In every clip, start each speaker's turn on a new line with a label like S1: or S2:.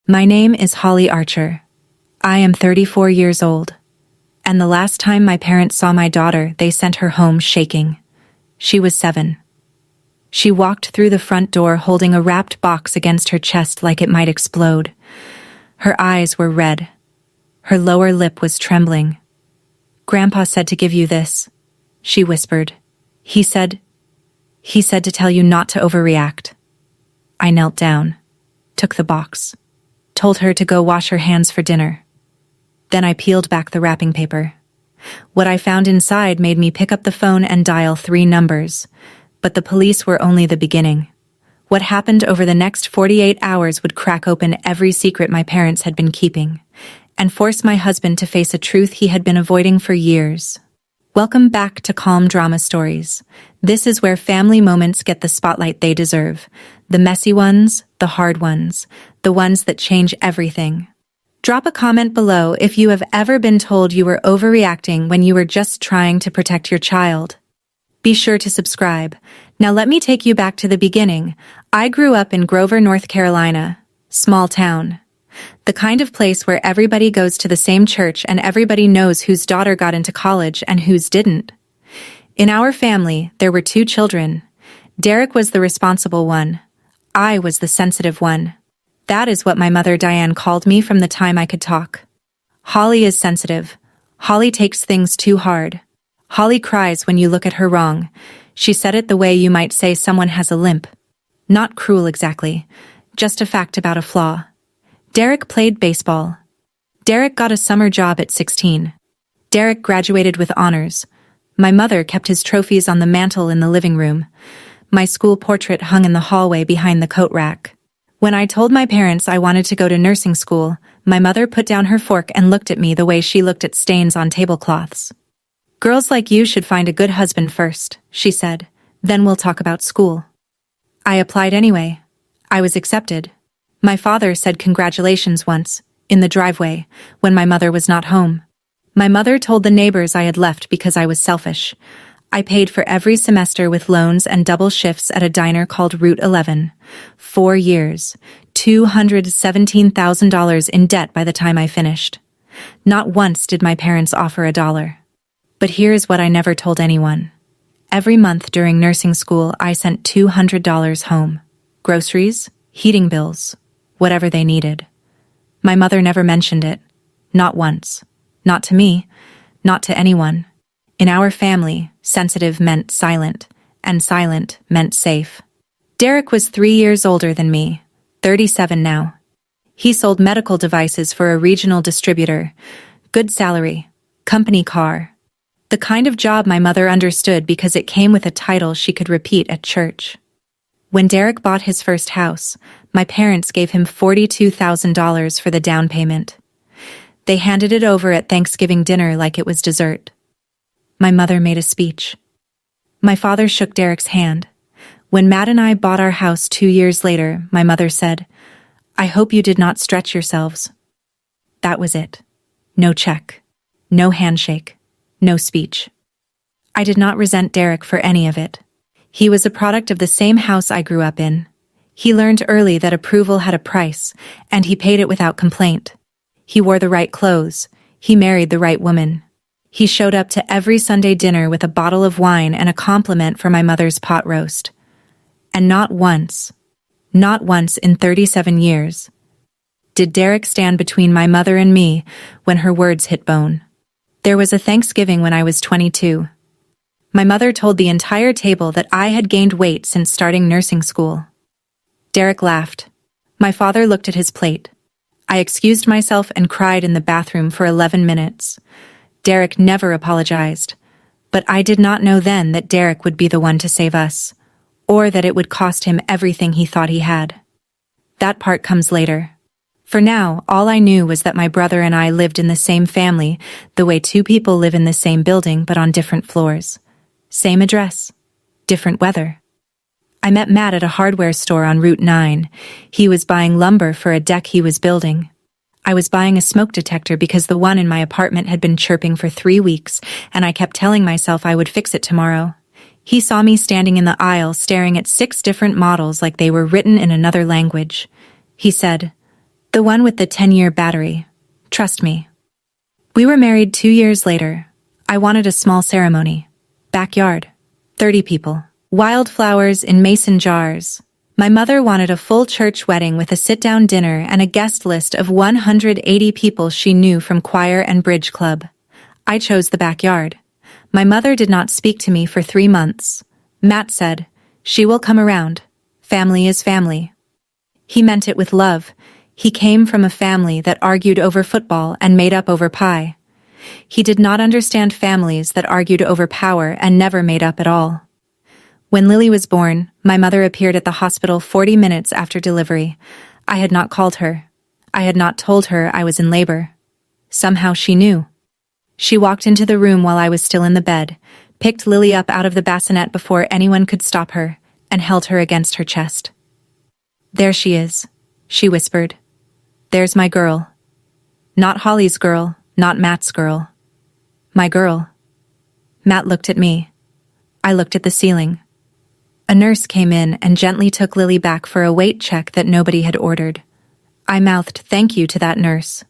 S1: My name is Holly Archer. I am 34 years old. And the last time my parents saw my daughter, they sent her home shaking. She was 7. She walked through the front door holding a wrapped box against her chest like it might explode. Her eyes were red. Her lower lip was trembling. "Grandpa said to give you this," she whispered. He said to tell you not to overreact." I knelt down, took the box, told her to go wash her hands for dinner. Then I peeled back the wrapping paper. What I found inside made me pick up the phone and dial 3 numbers, but the police were only the beginning. What happened over the next 48 hours would crack open every secret my parents had been keeping, and force my husband to face a truth he had been avoiding for years. Welcome back to Calm Drama Stories. This is where family moments get the spotlight they deserve. The messy ones, the hard ones, the ones that change everything. Drop a comment below if you have ever been told you were overreacting when you were just trying to protect your child. Be sure to subscribe. Now let me take you back to the beginning. I grew up in Grover, North Carolina. Small town. The kind of place where everybody goes to the same church and everybody knows whose daughter got into college and whose didn't. In our family, there were 2 children. Derek was the responsible one. I was the sensitive one. That is what my mother Diane called me from the time I could talk. Holly is sensitive. Holly takes things too hard. Holly cries when you look at her wrong. She said it the way you might say someone has a limp. Not cruel exactly, just a fact about a flaw. Derek played baseball. Derek got a summer job at 16. Derek graduated with honors. My mother kept his trophies on the mantle in the living room. My school portrait hung in the hallway behind the coat rack. When I told my parents I wanted to go to nursing school, my mother put down her fork and looked at me the way she looked at stains on tablecloths. "Girls like you should find a good husband first," she said. "Then we'll talk about school." I applied anyway. I was accepted. My father said congratulations once, in the driveway, when my mother was not home. My mother told the neighbors I had left because I was selfish. I paid for every semester with loans and double shifts at a diner called Route 11. 4 years, $217,000 in debt by the time I finished. Not once did my parents offer $1. But here's what I never told anyone. Every month during nursing school, I sent $200 home. Groceries, heating bills, whatever they needed. My mother never mentioned it. Not once. Not to me. Not to anyone. In our family, sensitive meant silent, and silent meant safe. Derek was 3 years older than me, 37 now. He sold medical devices for a regional distributor. Good salary, company car. The kind of job my mother understood because it came with a title she could repeat at church. When Derek bought his first house, my parents gave him $42,000 for the down payment. They handed it over at Thanksgiving dinner like it was dessert. My mother made a speech. My father shook Derek's hand. When Matt and I bought our house 2 years later, my mother said, "I hope you did not stretch yourselves." That was it. No check. No handshake. No speech. I did not resent Derek for any of it. He was a product of the same house I grew up in. He learned early that approval had a price, and he paid it without complaint. He wore the right clothes. He married the right woman. He showed up to every Sunday dinner with a bottle of wine and a compliment for my mother's pot roast. And not once in 37 years, did Derek stand between my mother and me when her words hit bone. There was a Thanksgiving when I was 22. My mother told the entire table that I had gained weight since starting nursing school. Derek laughed. My father looked at his plate. I excused myself and cried in the bathroom for 11 minutes. Derek never apologized, but I did not know then that Derek would be the one to save us, or that it would cost him everything he thought he had. That part comes later. For now, all I knew was that my brother and I lived in the same family, the way 2 people live in the same building but on different floors. Same address. Different weather. I met Matt at a hardware store on Route 9. He was buying lumber for a deck he was building. I was buying a smoke detector because the one in my apartment had been chirping for 3 weeks, and I kept telling myself I would fix it tomorrow. He saw me standing in the aisle staring at 6 different models like they were written in another language. He said, The one with the 10-year battery. Trust me. We were married 2 years later. I wanted a small ceremony. Backyard. 30 people. Wildflowers in mason jars. My mother wanted a full church wedding with a sit-down dinner and a guest list of 180 people she knew from choir and bridge club. I chose the backyard. My mother did not speak to me for 3 months. Matt said, "She will come around. Family is family." He meant it with love. He came from a family that argued over football and made up over pie. He did not understand families that argued over power and never made up at all. When Lily was born, my mother appeared at the hospital 40 minutes after delivery. I had not called her. I had not told her I was in labor. Somehow she knew. She walked into the room while I was still in the bed, picked Lily up out of the bassinet before anyone could stop her, and held her against her chest. "There she is," she whispered. "There's my girl. Not Holly's girl, not Matt's girl. My girl." Matt looked at me. I looked at the ceiling. A nurse came in and gently took Lily back for a weight check that nobody had ordered. I mouthed thank you to that nurse.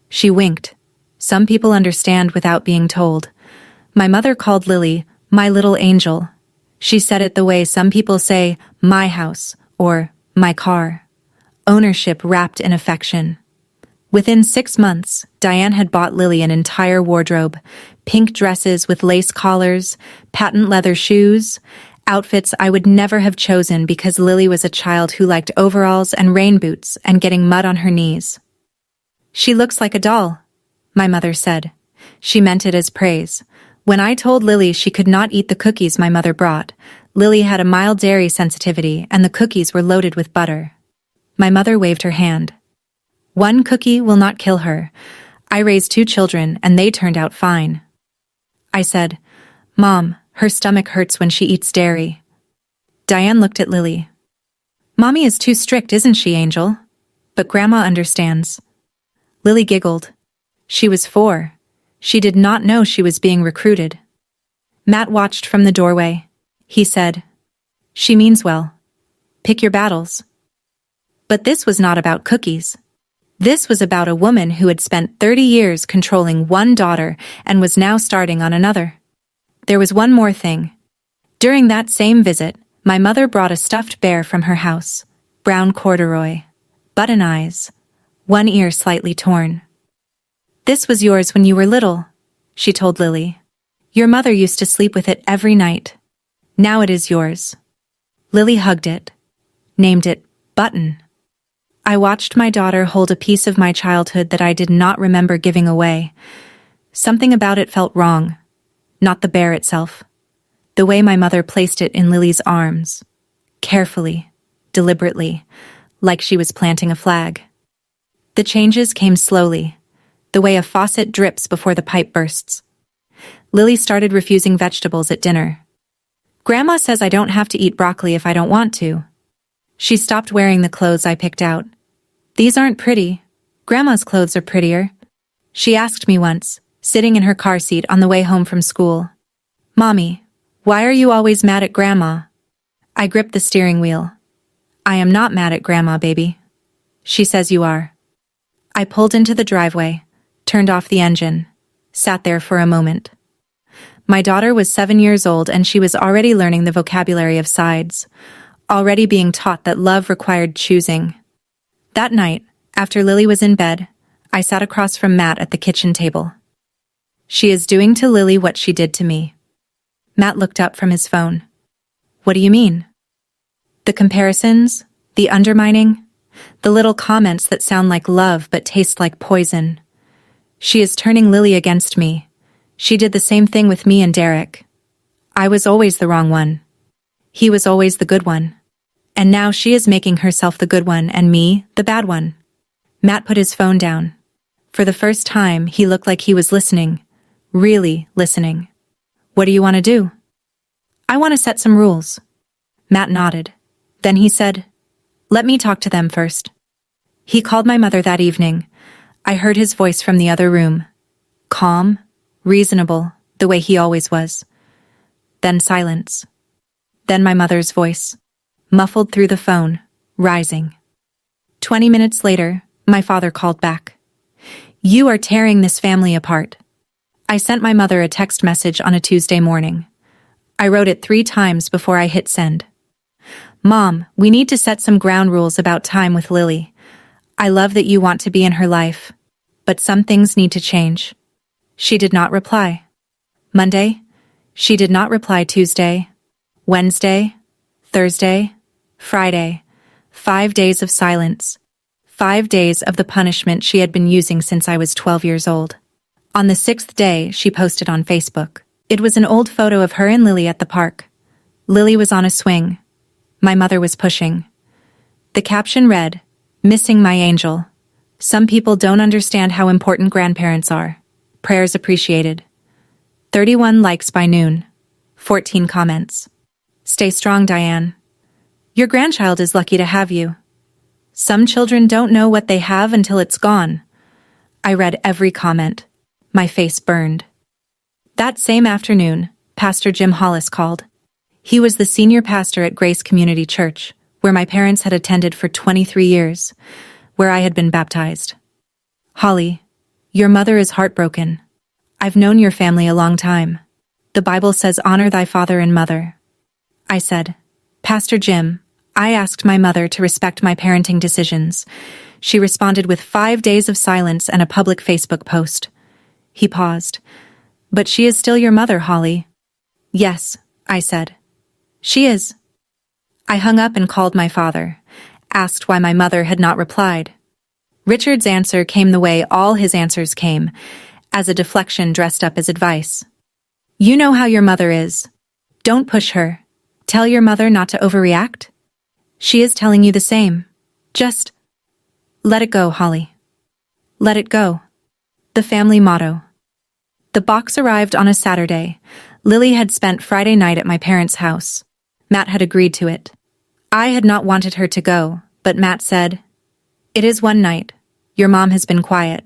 S1: She winked. Some people understand without being told. My mother called Lily my little angel. She said it the way some people say my house or my car. Ownership wrapped in affection. Within 6 months, Diane had bought Lily an entire wardrobe, pink dresses with lace collars, patent leather shoes, outfits I would never have chosen because Lily was a child who liked overalls and rain boots and getting mud on her knees. "She looks like a doll," my mother said. She meant it as praise. When I told Lily she could not eat the cookies my mother brought, Lily had a mild dairy sensitivity and the cookies were loaded with butter. My mother waved her hand. "One cookie will not kill her. I raised 2 children and they turned out fine." I said, "Mom, her stomach hurts when she eats dairy." Diane looked at Lily. "Mommy is too strict, isn't she, Angel? But Grandma understands." Lily giggled. She was 4. She did not know she was being recruited. Matt watched from the doorway. He said, "She means well. Pick your battles." But this was not about cookies. This was about a woman who had spent 30 years controlling one daughter and was now starting on another. There was one more thing. During that same visit, my mother brought a stuffed bear from her house, brown corduroy, button eyes, one ear slightly torn. "This was yours when you were little," she told Lily. "Your mother used to sleep with it every night. Now it is yours." Lily hugged it, named it Button. I watched my daughter hold a piece of my childhood that I did not remember giving away. Something about it felt wrong. Not the bear itself. The way my mother placed it in Lily's arms. Carefully, deliberately, like she was planting a flag. The changes came slowly, the way a faucet drips before the pipe bursts. Lily started refusing vegetables at dinner. "Grandma says I don't have to eat broccoli if I don't want to." She stopped wearing the clothes I picked out. "These aren't pretty. Grandma's clothes are prettier," she asked me once, sitting in her car seat on the way home from school. "Mommy, why are you always mad at Grandma?" I gripped the steering wheel. "I am not mad at Grandma, baby." "She says you are." I pulled into the driveway, turned off the engine, sat there for a moment. My daughter was 7 years old and she was already learning the vocabulary of sides, already being taught that love required choosing. That night, after Lily was in bed, I sat across from Matt at the kitchen table. "She is doing to Lily what she did to me." Matt looked up from his phone. "What do you mean?" "The comparisons, the undermining, the little comments that sound like love but taste like poison. She is turning Lily against me. She did the same thing with me and Derek. I was always the wrong one. He was always the good one. And now she is making herself the good one and me, the bad one." Matt put his phone down. For the first time, he looked like he was listening. Really listening. "What do you want to do?" "I want to set some rules." Matt nodded. Then he said, "Let me talk to them first." He called my mother that evening. I heard his voice from the other room. Calm, reasonable, the way he always was. Then silence. Then my mother's voice, muffled through the phone, rising. 20 minutes later, My father called back. You are tearing this family apart. I sent my mother a text message on a Tuesday morning. I wrote it 3 times before I hit send. Mom, we need to set some ground rules about time with Lily. I love that you want to be in her life, but some things need to change. She did not reply. Monday, she did not reply. Tuesday, Wednesday, Thursday, Friday, 5 days of silence. 5 days of the punishment she had been using since I was 12 years old. On the 6th day, she posted on Facebook. It was an old photo of her and Lily at the park. Lily was on a swing. My mother was pushing. The caption read, "Missing my angel. Some people don't understand how important grandparents are. Prayers appreciated." 31 likes by noon. 14 comments. Stay strong, Diane. Your grandchild is lucky to have you. Some children don't know what they have until it's gone. I read every comment. My face burned. That same afternoon, Pastor Jim Hollis called. He was the senior pastor at Grace Community Church, where my parents had attended for 23 years, where I had been baptized. Holly, your mother is heartbroken. I've known your family a long time. The Bible says honor thy father and mother. I said, Pastor Jim, I asked my mother to respect my parenting decisions. She responded with 5 days of silence and a public Facebook post. He paused. But she is still your mother, Holly. Yes, I said. She is. I hung up and called my father, asked why my mother had not replied. Richard's answer came the way all his answers came, as a deflection dressed up as advice. You know how your mother is. Don't push her. Tell your mother not to overreact. She is telling you the same. Just let it go, Holly. Let it go. The family motto. The box arrived on a Saturday. Lily had spent Friday night at my parents' house. Matt had agreed to it. I had not wanted her to go, but Matt said, "It is one night. Your mom has been quiet.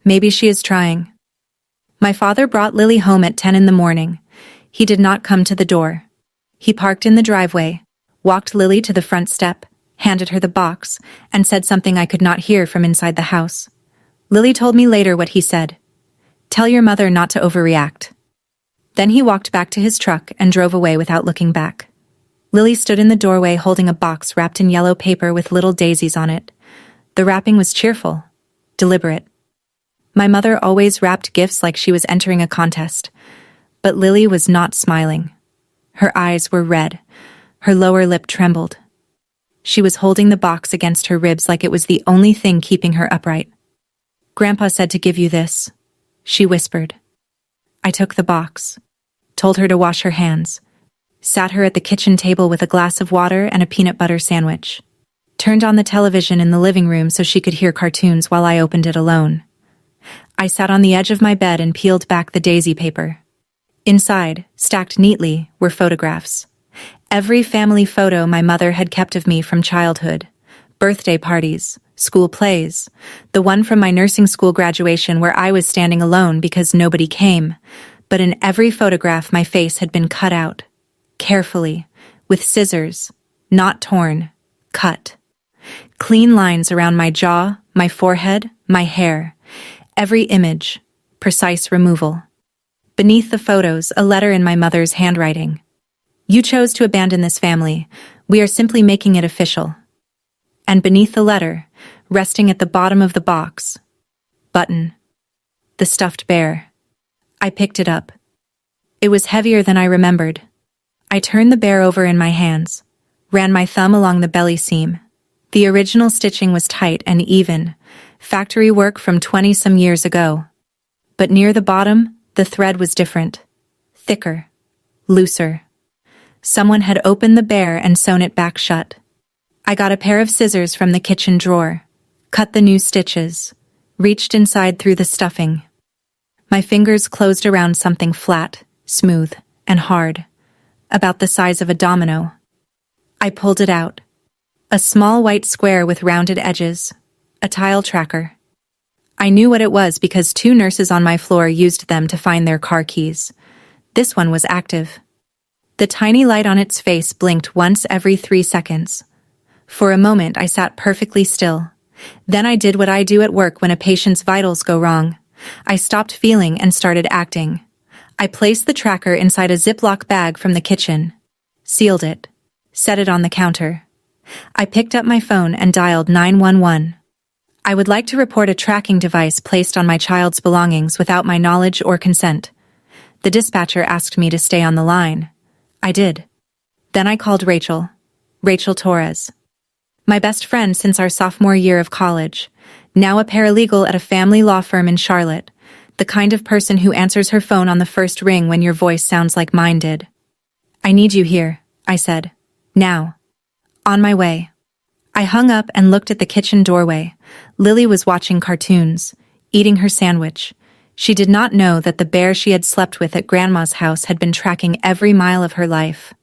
S1: Maybe she is trying." My father brought Lily home at 10 in the morning. He did not come to the door. He parked in the driveway, walked Lily to the front step, handed her the box, and said something I could not hear from inside the house. Lily told me later what he said. Tell your mother not to overreact. Then he walked back to his truck and drove away without looking back. Lily stood in the doorway holding a box wrapped in yellow paper with little daisies on it. The wrapping was cheerful, deliberate. My mother always wrapped gifts like she was entering a contest, but Lily was not smiling. Her eyes were red. Her lower lip trembled. She was holding the box against her ribs like it was the only thing keeping her upright. Grandpa said to give you this, she whispered. I took the box, told her to wash her hands, sat her at the kitchen table with a glass of water and a peanut butter sandwich, turned on the television in the living room so she could hear cartoons while I opened it alone. I sat on the edge of my bed and peeled back the daisy paper. Inside, stacked neatly, were photographs. Every family photo my mother had kept of me from childhood. Birthday parties, school plays, the one from my nursing school graduation where I was standing alone because nobody came. But in every photograph my face had been cut out. Carefully, with scissors, not torn, cut. Clean lines around my jaw, my forehead, my hair. Every image, precise removal. Beneath the photos, a letter in my mother's handwriting. You chose to abandon this family. We are simply making it official. And beneath the letter, resting at the bottom of the box, button. The stuffed bear. I picked it up. It was heavier than I remembered. I turned the bear over in my hands, ran my thumb along the belly seam. The original stitching was tight and even, factory work from 20-some years ago. But near the bottom, the thread was different. Thicker. Looser. Someone had opened the bear and sewn it back shut. I got a pair of scissors from the kitchen drawer, cut the new stitches, reached inside through the stuffing. My fingers closed around something flat, smooth, and hard, about the size of a domino. I pulled it out. A small white square with rounded edges, a tile tracker. I knew what it was because 2 nurses on my floor used them to find their car keys. This one was active. The tiny light on its face blinked once every 3 seconds. For a moment I sat perfectly still, Then I did what I do at work when a patient's vitals go wrong. I stopped feeling and started acting. I placed the tracker inside a Ziploc bag from the kitchen, sealed it, set it on the counter. I picked up my phone and dialed 911. I would like to report a tracking device placed on my child's belongings without my knowledge or consent. The dispatcher asked me to stay on the line. I did. Then I called Rachel Torres. My best friend since our sophomore year of college, now a paralegal at a family law firm in Charlotte, the kind of person who answers her phone on the first ring when your voice sounds like mine did. I need you here, I said. Now. On my way. I hung up and looked at the kitchen doorway. Lily was watching cartoons, eating her sandwich. She did not know that the bear she had slept with at Grandma's house had been tracking every mile of her life.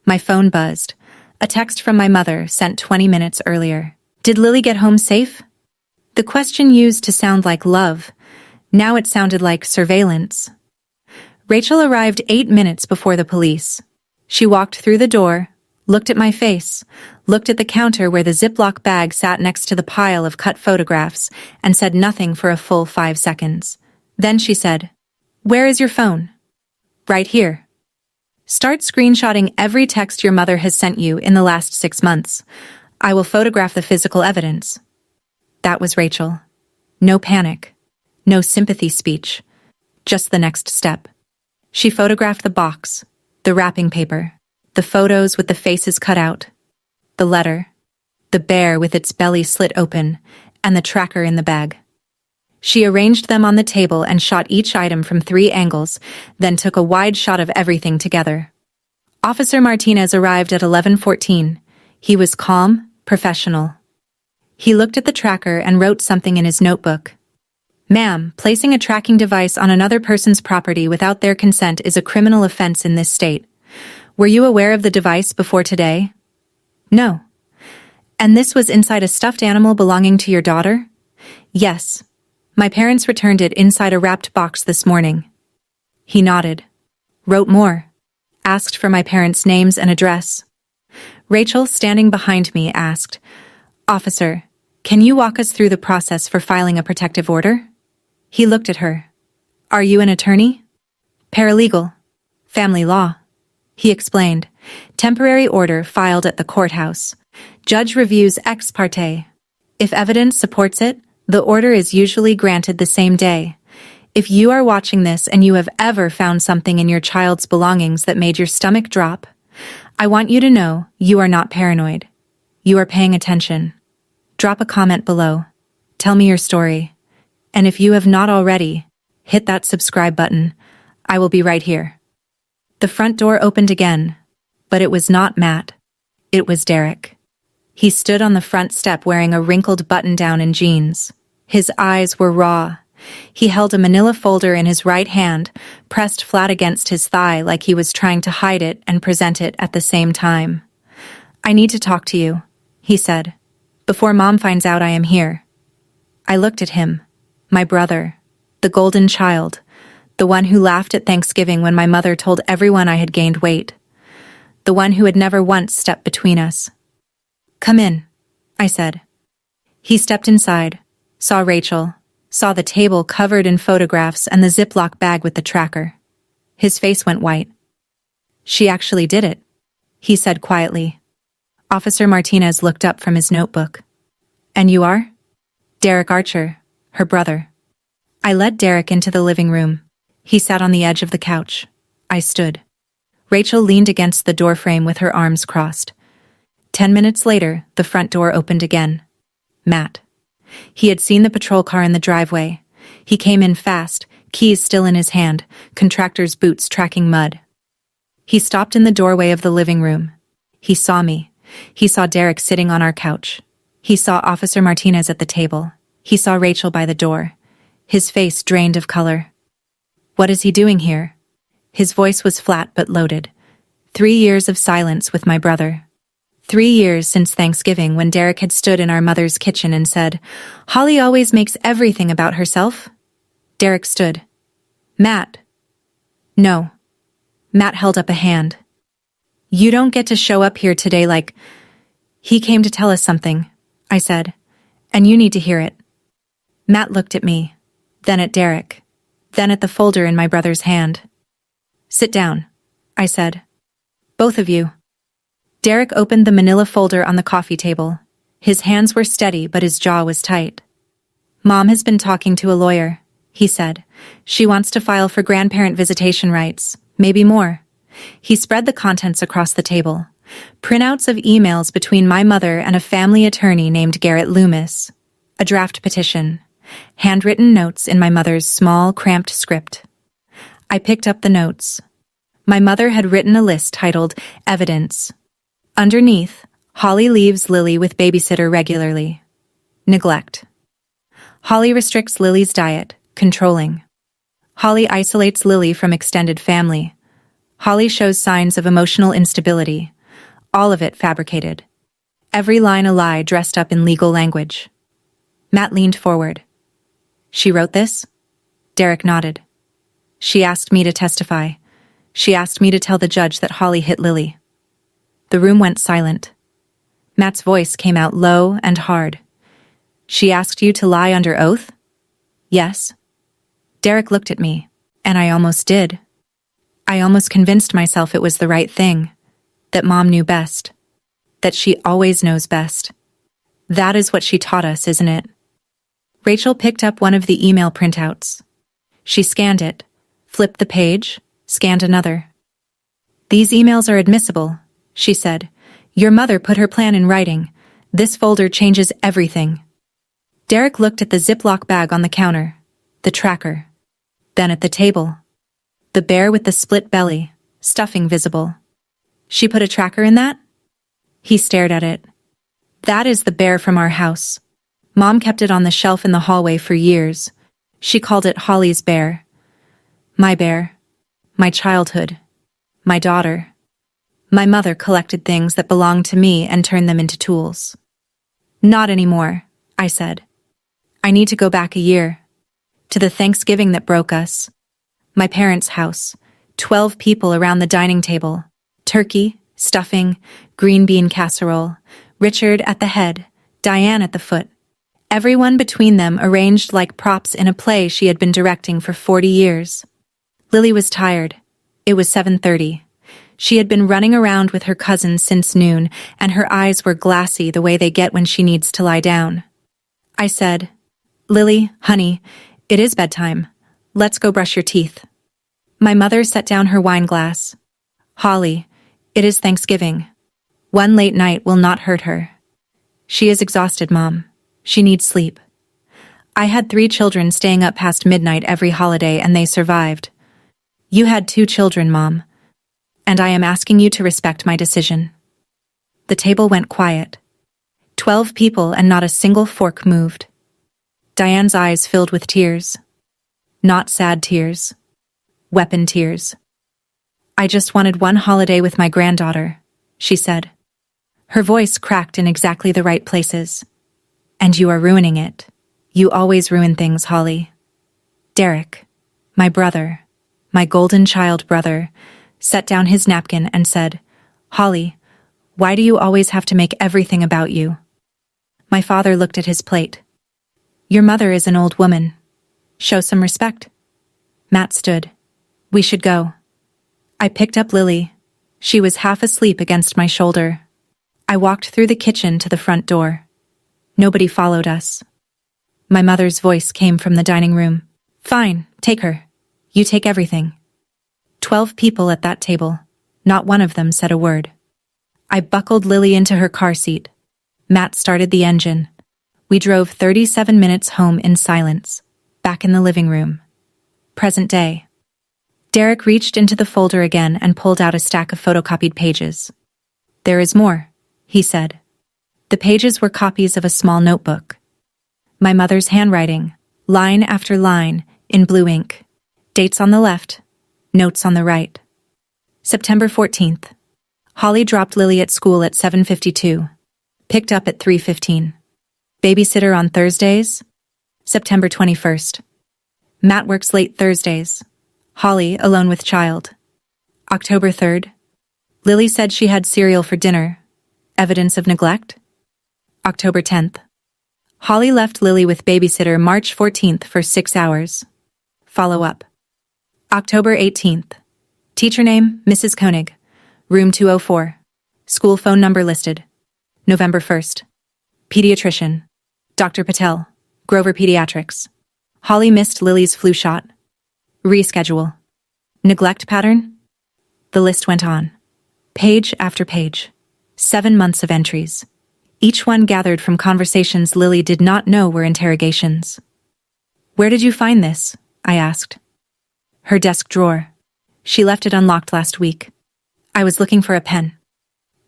S1: My phone buzzed. A text from my mother sent 20 minutes earlier. Did Lily get home safe? The question used to sound like love. Now it sounded like surveillance. Rachel arrived 8 minutes before the police. She walked through the door, looked at my face, looked at the counter where the Ziploc bag sat next to the pile of cut photographs, and said nothing for a full 5 seconds. Then she said, "Where is your phone?" "Right here." "Start screenshotting every text your mother has sent you in the last 6 months. I will photograph the physical evidence." That was Rachel. No panic. No sympathy speech. Just the next step. She photographed the box, the wrapping paper, the photos with the faces cut out, the letter, the bear with its belly slit open, and the tracker in the bag. She arranged them on the table and shot each item from 3 angles, then took a wide shot of everything together. Officer Martinez arrived at 11:14. He was calm, professional. He looked at the tracker and wrote something in his notebook. "Ma'am, placing a tracking device on another person's property without their consent is a criminal offense in this state. Were you aware of the device before today?" "No." "And this was inside a stuffed animal belonging to your daughter?" "Yes. My parents returned it inside a wrapped box this morning." He nodded. "Wrote more. Asked for my parents' names and address." Rachel, standing behind me, asked, "Officer, can you walk us through the process for filing a protective order?" He looked at her. "Are you an attorney?" "Paralegal. Family law." He explained. "Temporary order filed at the courthouse. Judge reviews ex parte. If evidence supports it, the order is usually granted the same day. If you are watching this and you have ever found something in your child's belongings that made your stomach drop, I want you to know you are not paranoid. You are paying attention. Drop a comment below. Tell me your story. And if you have not already, hit that subscribe button. I will be right here." The front door opened again, but it was not Matt. It was Derek. He stood on the front step wearing a wrinkled button-down and jeans. His eyes were raw. He held a manila folder in his right hand, pressed flat against his thigh like he was trying to hide it and present it at the same time. "I need to talk to you," he said. "Before Mom finds out I am here." I looked at him. My brother. The golden child. The one who laughed at Thanksgiving when my mother told everyone I had gained weight. The one who had never once stepped between us. "Come in," I said. He stepped inside, saw Rachel, saw the table covered in photographs and the Ziploc bag with the tracker. His face went white. "She actually did it," he said quietly. Officer Martinez looked up from his notebook. "And you are?" "Derek Archer, her brother." I led Derek into the living room. He sat on the edge of the couch. I stood. Rachel leaned against the doorframe with her arms crossed. 10 minutes later, the front door opened again. Matt. He had seen the patrol car in the driveway. He came in fast, keys still in his hand, contractor's boots tracking mud. He stopped in the doorway of the living room. He saw me. He saw Derek sitting on our couch. He saw Officer Martinez at the table. He saw Rachel by the door. His face drained of color. "What is he doing here?" His voice was flat but loaded. 3 years of silence with my brother. 3 years since Thanksgiving when Derek had stood in our mother's kitchen and said, "Holly always makes everything about herself." Derek stood. "Matt." "No." Matt held up a hand. "You don't get to show up here today like—" "He came to tell us something," I said. And you need to hear it. Matt looked at me, then at Derek, then at the folder in my brother's hand. Sit down, I said. Both of you. Derek opened the manila folder on the coffee table. His hands were steady, but his jaw was tight. Mom has been talking to a lawyer, he said. She wants to file for grandparent visitation rights, maybe more. He spread the contents across the table. Printouts of emails between my mother and a family attorney named Garrett Loomis. A draft petition. Handwritten notes in my mother's small, cramped script. I picked up the notes. My mother had written a list titled Evidence. Underneath, Holly leaves Lily with babysitter regularly. Neglect. Holly restricts Lily's diet, controlling. Holly isolates Lily from extended family. Holly shows signs of emotional instability. All of it fabricated. Every line a lie dressed up in legal language. Matt leaned forward. She wrote this? Derek nodded. She asked me to testify. She asked me to tell the judge that Holly hit Lily. The room went silent. Matt's voice came out low and hard. She asked you to lie under oath? Yes. Derek looked at me, and I almost did. I almost convinced myself it was the right thing, that Mom knew best, that she always knows best. That is what she taught us, isn't it? Rachel picked up one of the email printouts. She scanned it, flipped the page, scanned another. These emails are admissible, she said. Your mother put her plan in writing. This folder changes everything. Derek looked at the Ziploc bag on the counter, the tracker, then at the table. The bear with the split belly, stuffing visible. She put a tracker in that? He stared at it. That is the bear from our house. Mom kept it on the shelf in the hallway for years. She called it Holly's bear. My bear. My childhood. My daughter. My mother collected things that belonged to me and turned them into tools. Not anymore, I said. I need to go back a year. To the Thanksgiving that broke us. My parents' house. 12 people around the dining table. Turkey, stuffing, green bean casserole. Richard at the head, Diane at the foot. Everyone between them arranged like props in a play she had been directing for 40 years. Lily was tired. It was 7:30. She had been running around with her cousins since noon, and her eyes were glassy the way they get when she needs to lie down. I said, Lily, honey, it is bedtime. Let's go brush your teeth. My mother set down her wine glass. Holly, it is Thanksgiving. One late night will not hurt her. She is exhausted, Mom. She needs sleep. I had 3 children staying up past midnight every holiday, and they survived. You had 2 children, Mom. And I am asking you to respect my decision. The table went quiet. 12 people and not a single fork moved. Diane's eyes filled with tears. Not sad tears. Weapon tears. I just wanted one holiday with my granddaughter, she said. Her voice cracked in exactly the right places. And you are ruining it. You always ruin things, Holly. Derek, my brother, my golden child brother, set down his napkin and said, Holly, why do you always have to make everything about you? My father looked at his plate. Your mother is an old woman. Show some respect. Matt stood. We should go. I picked up Lily. She was half asleep against my shoulder. I walked through the kitchen to the front door. Nobody followed us. My mother's voice came from the dining room. Fine, take her. You take everything. 12 people at that table. Not one of them said a word. I buckled Lily into her car seat. Matt started the engine. We drove 37 minutes home in silence, back in the living room. Present day. Derek reached into the folder again and pulled out a stack of photocopied pages. There is more, he said. The pages were copies of a small notebook. My mother's handwriting, line after line, in blue ink. Dates on the left, notes on the right. September 14th. Holly dropped Lily at school at 7:52. Picked up at 3:15. Babysitter on Thursdays. September 21st. Matt works late Thursdays. Holly alone with child. October 3rd. Lily said she had cereal for dinner. Evidence of neglect. October 10th. Holly left Lily with babysitter March 14th for 6 hours. Follow-up. October 18th. Teacher name, Mrs. Koenig. Room 204. School phone number listed. November 1st. Pediatrician. Dr. Patel. Grover Pediatrics. Holly missed Lily's flu shot. Reschedule. Neglect pattern? The list went on. Page after page. 7 months of entries. Each one gathered from conversations Lily did not know were interrogations. Where did you find this? I asked. Her desk drawer. She left it unlocked last week. I was looking for a pen.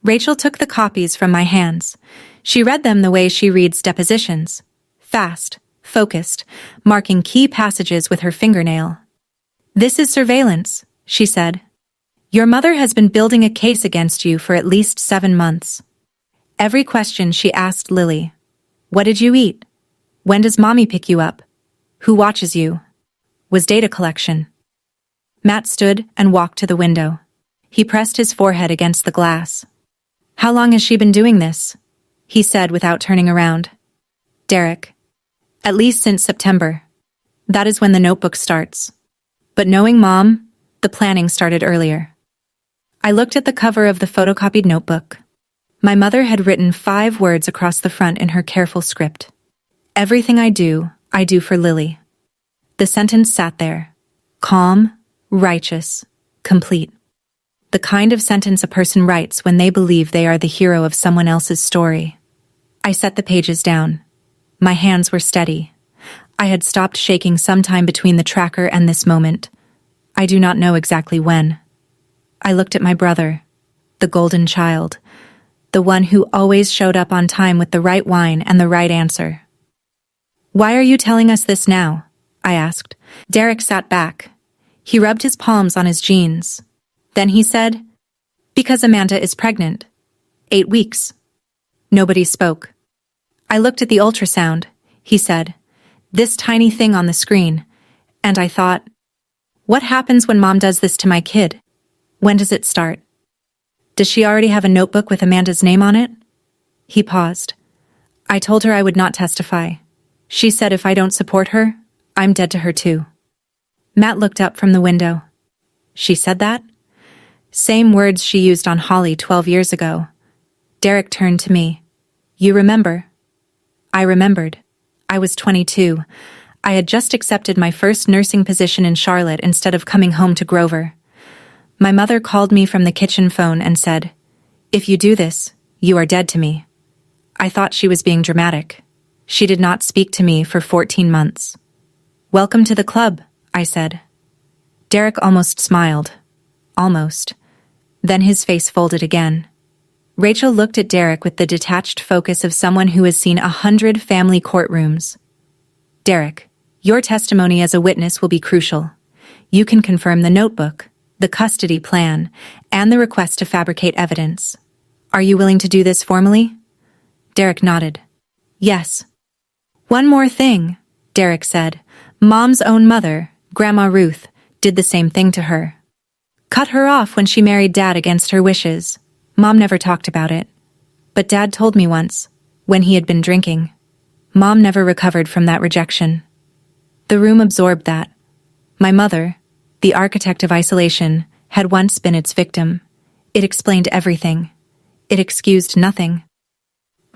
S1: Rachel took the copies from my hands. She read them the way she reads depositions. Fast, focused, marking key passages with her fingernail. This is surveillance, she said. Your mother has been building a case against you for at least 7 months. Every question she asked Lily. What did you eat? When does mommy pick you up? Who watches you? Was data collection. Matt stood and walked to the window. He pressed his forehead against the glass. How long has she been doing this? He said without turning around. Derek. At least since September. That is when the notebook starts. But knowing Mom, the planning started earlier. I looked at the cover of the photocopied notebook. My mother had written 5 words across the front in her careful script. Everything I do for Lily. The sentence sat there. Calm, righteous, complete. The kind of sentence a person writes when they believe they are the hero of someone else's story. I set the pages down. My hands were steady. I had stopped shaking sometime between the tracker and this moment. I do not know exactly when. I looked at my brother, the golden child, the one who always showed up on time with the right wine and the right answer. Why are you telling us this now? I asked. Derek sat back. He rubbed his palms on his jeans. Then he said, because Amanda is pregnant. 8 weeks. Nobody spoke. I looked at the ultrasound, he said, this tiny thing on the screen, and I thought, what happens when Mom does this to my kid? When does it start? Does she already have a notebook with Amanda's name on it? He paused. I told her I would not testify. She said if I don't support her, I'm dead to her too. Matt looked up from the window. She said that? Same words she used on Holly 12 years ago. Derek turned to me. You remember? I remembered. I was 22. I had just accepted my first nursing position in Charlotte instead of coming home to Grover. My mother called me from the kitchen phone and said, if you do this, you are dead to me. I thought she was being dramatic. She did not speak to me for 14 months. Welcome to the club, I said. Derek almost smiled. Almost. Then his face folded again. Rachel looked at Derek with the detached focus of someone who has seen 100 family courtrooms. Derek, your testimony as a witness will be crucial. You can confirm the notebook, the custody plan, and the request to fabricate evidence. Are you willing to do this formally? Derek nodded. Yes. One more thing, Derek said. Mom's own mother, Grandma Ruth, did the same thing to her. Cut her off when she married Dad against her wishes. Mom never talked about it. But Dad told me once, when he had been drinking. Mom never recovered from that rejection. The room absorbed that. My mother, the architect of isolation, had once been its victim. It explained everything. It excused nothing.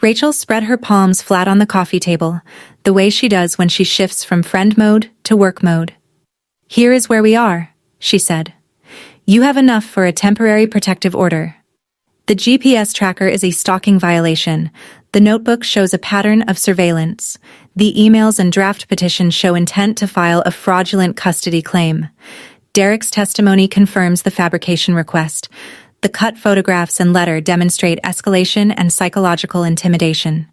S1: Rachel spread her palms flat on the coffee table, the way she does when she shifts from friend mode to work mode. Here is where we are, she said. You have enough for a temporary protective order. The GPS tracker is a stalking violation. The notebook shows a pattern of surveillance. The emails and draft petition show intent to file a fraudulent custody claim. Derek's testimony confirms the fabrication request. The cut photographs and letter demonstrate escalation and psychological intimidation.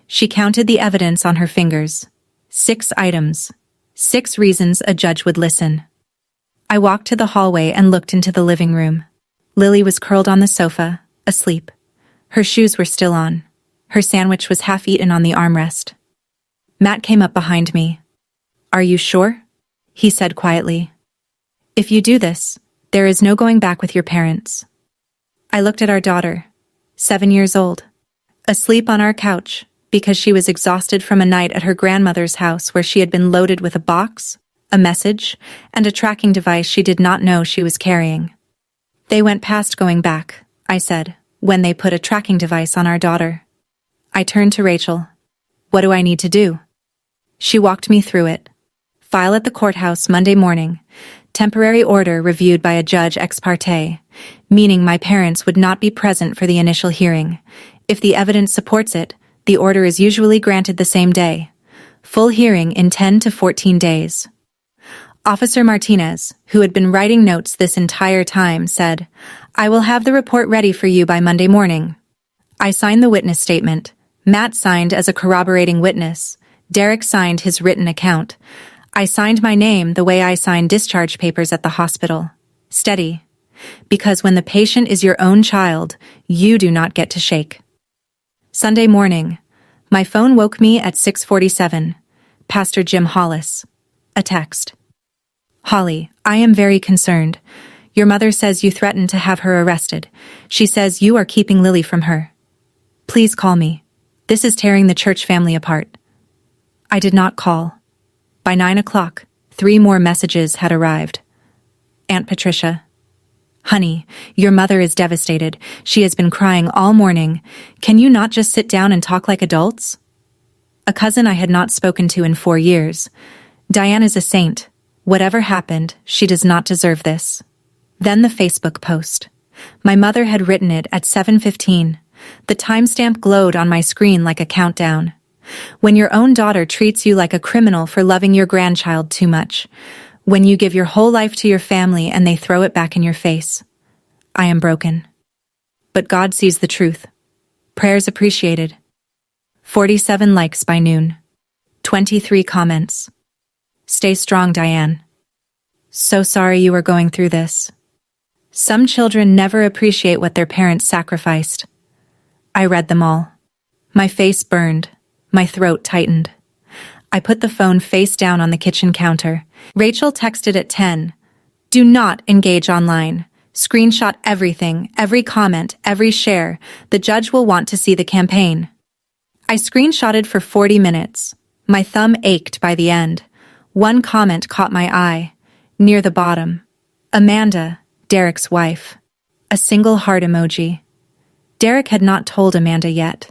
S1: She counted the evidence on her fingers. 6 items. 6 reasons a judge would listen. I walked to the hallway and looked into the living room. Lily was curled on the sofa, asleep. Her shoes were still on. Her sandwich was half eaten on the armrest. Matt came up behind me. Are you sure? He said quietly. If you do this, there is no going back with your parents. I looked at our daughter, 7 years old, asleep on our couch, because she was exhausted from a night at her grandmother's house where she had been loaded with a box, a message, and a tracking device she did not know she was carrying. They went past going back, I said, when they put a tracking device on our daughter. I turned to Rachel. What do I need to do? She walked me through it. File at the courthouse Monday morning. Temporary order reviewed by a judge ex parte, meaning my parents would not be present for the initial hearing. If the evidence supports it, the order is usually granted the same day. Full hearing in 10 to 14 days. Officer Martinez, who had been writing notes this entire time, said, I will have the report ready for you by Monday morning. I signed the witness statement. Matt signed as a corroborating witness. Derek signed his written account. I signed my name the way I sign discharge papers at the hospital. Steady. Because when the patient is your own child, you do not get to shake. Sunday morning. My phone woke me at 6:47. Pastor Jim Hollis. A text. Holly, I am very concerned. Your mother says you threatened to have her arrested. She says you are keeping Lily from her. Please call me. This is tearing the church family apart. I did not call. By 9 o'clock, 3 more messages had arrived. Aunt Patricia. Honey, your mother is devastated. She has been crying all morning. Can you not just sit down and talk like adults? A cousin I had not spoken to in 4 years. Diane is a saint. Whatever happened, she does not deserve this. Then the Facebook post. My mother had written it at 7:15. The timestamp glowed on my screen like a countdown. When your own daughter treats you like a criminal for loving your grandchild too much. When you give your whole life to your family and they throw it back in your face. I am broken. But God sees the truth. Prayers appreciated. 47 likes by noon. 23 comments. Stay strong, Diane. So sorry you are going through this. Some children never appreciate what their parents sacrificed. I read them all. My face burned. My throat tightened. I put the phone face down on the kitchen counter. Rachel texted at 10. Do not engage online. Screenshot everything, every comment, every share. The judge will want to see the campaign. I screenshotted for 40 minutes. My thumb ached by the end. One comment caught my eye. Near the bottom. Amanda, Derek's wife. A single heart emoji. Derek had not told Amanda yet.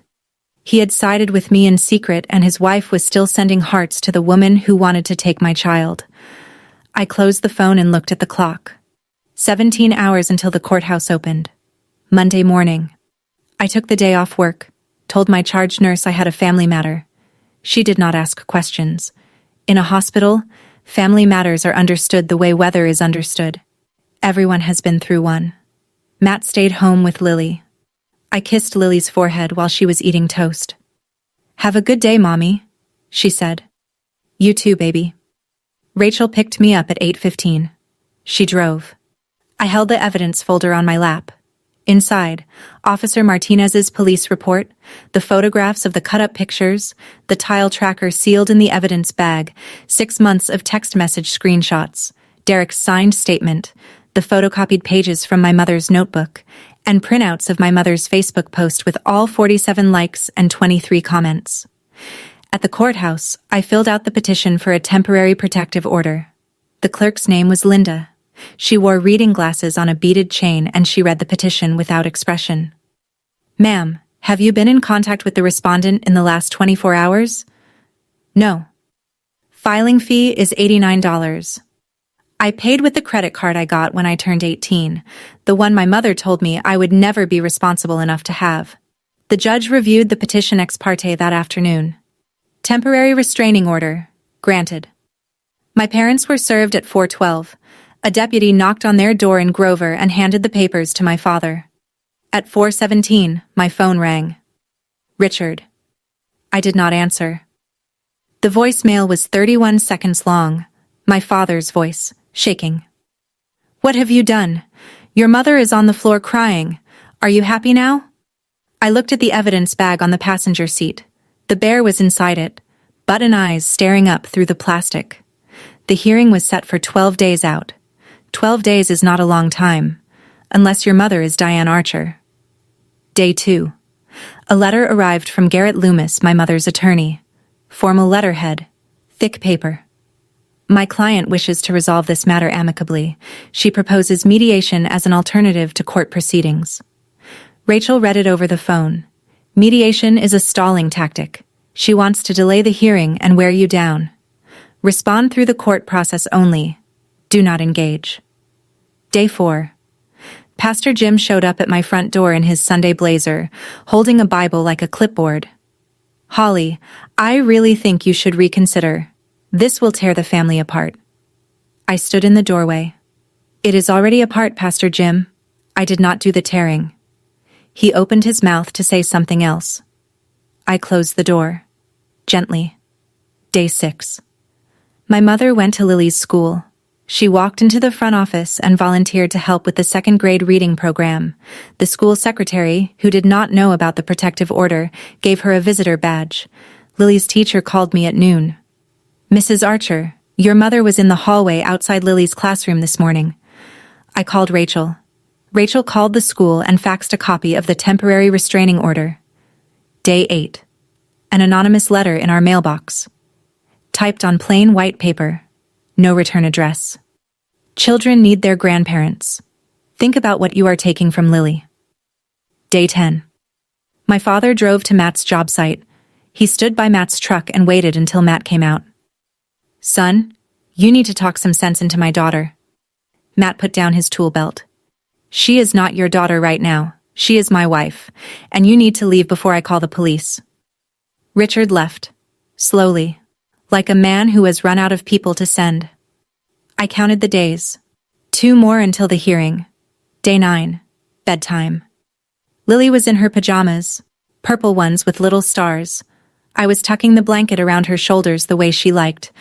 S1: He had sided with me in secret and his wife was still sending hearts to the woman who wanted to take my child. I closed the phone and looked at the clock. 17 hours until the courthouse opened. Monday morning. I took the day off work, told my charge nurse I had a family matter. She did not ask questions. In a hospital, family matters are understood the way weather is understood. Everyone has been through one. Matt stayed home with Lily. I kissed Lily's forehead while she was eating toast. Have a good day, Mommy, she said. You too, baby. Rachel picked me up at 8:15. She drove. I held the evidence folder on my lap. Inside, Officer Martinez's police report, the photographs of the cut-up pictures, the tile tracker sealed in the evidence bag, 6 months of text message screenshots, Derek's signed statement, the photocopied pages from my mother's notebook, and printouts of my mother's Facebook post with all 47 likes and 23 comments. At the courthouse, I filled out the petition for a temporary protective order. The clerk's name was Linda. She wore reading glasses on a beaded chain and she read the petition without expression. Ma'am, have you been in contact with the respondent in the last 24 hours? No. Filing fee is $89. I paid with the credit card I got when I turned 18, the one my mother told me I would never be responsible enough to have. The judge reviewed the petition ex parte that afternoon. Temporary restraining order, granted. My parents were served at 4:12. A deputy knocked on their door in Grover and handed the papers to my father. At 4:17, my phone rang. Richard. I did not answer. The voicemail was 31 seconds long, my father's voice, shaking. What have you done? Your mother is on the floor crying. Are you happy now? I looked at the evidence bag on the passenger seat. The bear was inside it, button eyes staring up through the plastic. The hearing was set for 12 days out. 12 days is not a long time, unless your mother is Diane Archer. Day 2. A letter arrived from Garrett Loomis, my mother's attorney. Formal letterhead. Thick paper. My client wishes to resolve this matter amicably. She proposes mediation as an alternative to court proceedings. Rachel read it over the phone. Mediation is a stalling tactic. She wants to delay the hearing and wear you down. Respond through the court process only. Do not engage. Day 4. Pastor Jim showed up at my front door in his Sunday blazer, holding a Bible like a clipboard. Holly, I really think you should reconsider. This will tear the family apart. I stood in the doorway. It is already apart, Pastor Jim. I did not do the tearing. He opened his mouth to say something else. I closed the door. Gently. Day 6. My mother went to Lily's school. She walked into the front office and volunteered to help with the second grade reading program. The school secretary, who did not know about the protective order, gave her a visitor badge. Lily's teacher called me at noon. Mrs. Archer, your mother was in the hallway outside Lily's classroom this morning. I called Rachel. Rachel called the school and faxed a copy of the temporary restraining order. Day 8. An anonymous letter in our mailbox. Typed on plain white paper. No return address. Children need their grandparents. Think about what you are taking from Lily. Day 10. My father drove to Matt's job site. He stood by Matt's truck and waited until Matt came out. Son, you need to talk some sense into my daughter. Matt put down his tool belt. She is not your daughter right now. She is my wife, and you need to leave before I call the police. Richard left. Slowly. Like a man who has run out of people to send. I counted the days. 2 more until the hearing. Day 9. Bedtime. Lily was in her pajamas, purple ones with little stars. I was tucking the blanket around her shoulders the way she liked,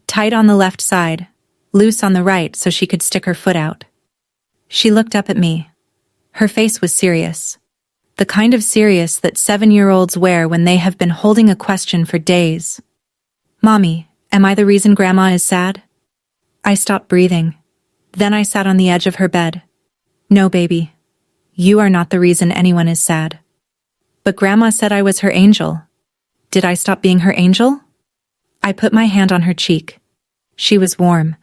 S1: tight on the left side, loose on the right so she could stick her foot out. She looked up at me. Her face was serious. The kind of serious that 7-year-olds wear when they have been holding a question for days. Mommy, am I the reason Grandma is sad? I stopped breathing. Then I sat on the edge of her bed. No, baby. You are not the reason anyone is sad. But Grandma said I was her angel. Did I stop being her angel? I put my hand on her cheek. She was warm.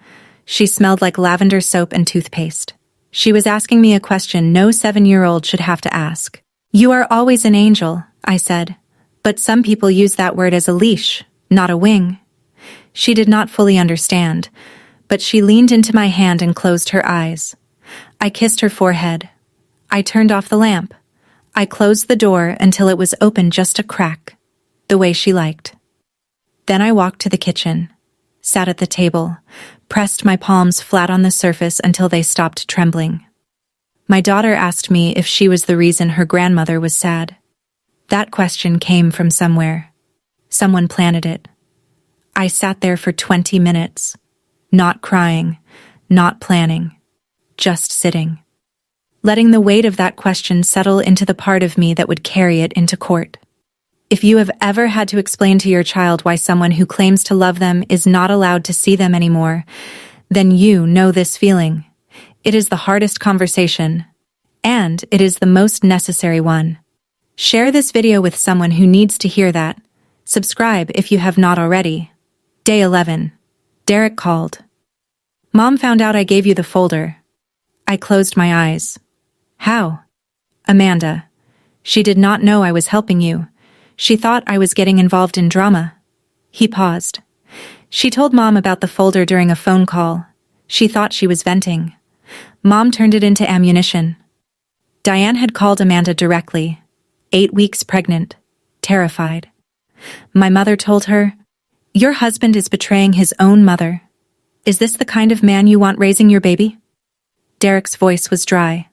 S1: She smelled like lavender soap and toothpaste. She was asking me a question no 7-year-old should have to ask. You are always an angel, I said. But some people use that word as a leash, not a wing. She did not fully understand, but she leaned into my hand and closed her eyes. I kissed her forehead. I turned off the lamp. I closed the door until it was open just a crack, the way she liked. Then I walked to the kitchen, sat at the table, pressed my palms flat on the surface until they stopped trembling. My daughter asked me if she was the reason her grandmother was sad. That question came from somewhere. Someone planted it. I sat there for 20 minutes, not crying, not planning, just sitting, letting the weight of that question settle into the part of me that would carry it into court. If you have ever had to explain to your child why someone who claims to love them is not allowed to see them anymore, then you know this feeling. It is the hardest conversation, and it is the most necessary one. Share this video with someone who needs to hear that. Subscribe if you have not already. Day 11. Derek called. Mom found out I gave you the folder. I closed my eyes. How? Amanda. She did not know I was helping you. She thought I was getting involved in drama. He paused. She told Mom about the folder during a phone call. She thought she was venting. Mom turned it into ammunition. Diane had called Amanda directly. 8 weeks pregnant. Terrified. My mother told her, "Your husband is betraying his own mother. Is this the kind of man you want raising your baby?" Derek's voice was dry.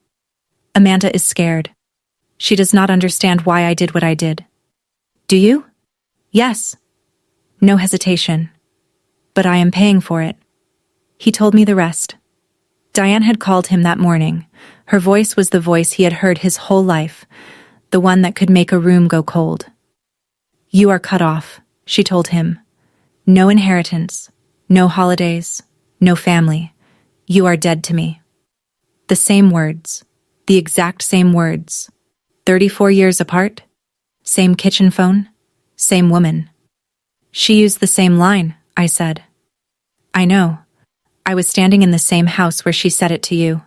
S1: Amanda is scared. She does not understand why I did what I did. Do you? Yes. No hesitation. But I am paying for it. He told me the rest. Diane had called him that morning. Her voice was the voice he had heard his whole life, the one that could make a room go cold. You are cut off, she told him. No inheritance, no holidays, no family. You are dead to me. The same words, the exact same words. 34 years apart? Same kitchen phone? Same woman. She used the same line, I said. I know. I was standing in the same house where she said it to you.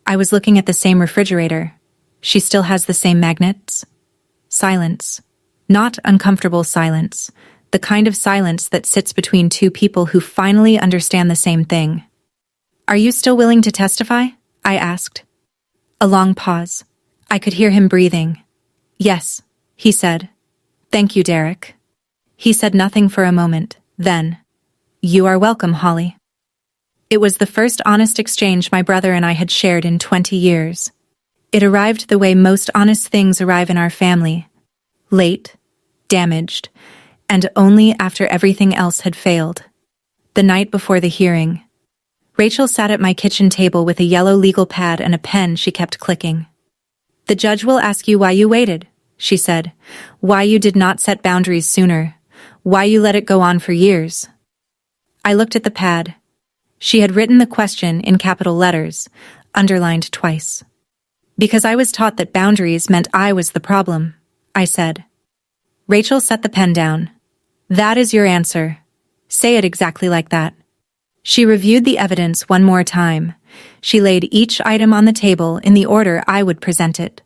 S1: I was looking at the same refrigerator. She still has the same magnets? Silence. Not uncomfortable silence. The kind of silence that sits between two people who finally understand the same thing. Are you still willing to testify? I asked. A long pause. I could hear him breathing. Yes, he said. Thank you, Derek. He said nothing for a moment. Then, you are welcome, Holly. It was the first honest exchange my brother and I had shared in 20 years. It arrived the way most honest things arrive in our family. Late, damaged, and only after everything else had failed. The night before the hearing, Rachel sat at my kitchen table with a yellow legal pad and a pen she kept clicking. The judge will ask you why you waited, she said. Why you did not set boundaries sooner. Why you let it go on for years. I looked at the pad. She had written the question in capital letters, underlined twice. Because I was taught that boundaries meant I was the problem, I said. Rachel set the pen down. That is your answer. Say it exactly like that. She reviewed the evidence one more time. She laid each item on the table in the order I would present it.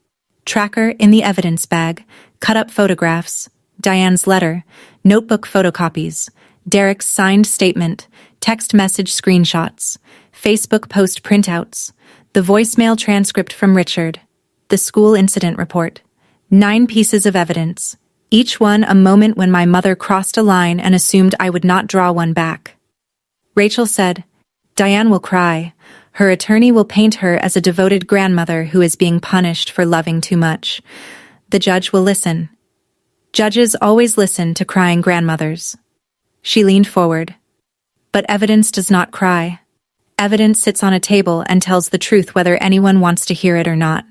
S1: Tracker in the evidence bag, cut-up photographs, Diane's letter, notebook photocopies, Derek's signed statement, text message screenshots, Facebook post printouts, the voicemail transcript from Richard, the school incident report. 9 pieces of evidence, each one a moment when my mother crossed a line and assumed I would not draw one back. Rachel said, Diane will cry. Her attorney will paint her as a devoted grandmother who is being punished for loving too much. The judge will listen. Judges always listen to crying grandmothers. She leaned forward. But evidence does not cry. Evidence sits on a table and tells the truth whether anyone wants to hear it or not.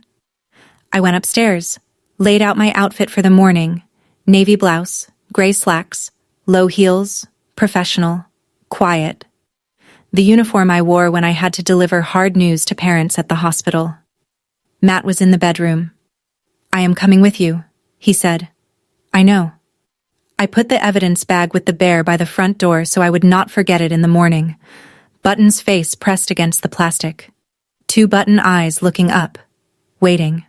S1: I went upstairs, laid out my outfit for the morning, navy blouse, gray slacks, low heels, professional, quiet. The uniform I wore when I had to deliver hard news to parents at the hospital. Matt was in the bedroom. I am coming with you, he said. I know. I put the evidence bag with the bear by the front door so I would not forget it in the morning. Button's face pressed against the plastic. 2 button eyes looking up, waiting.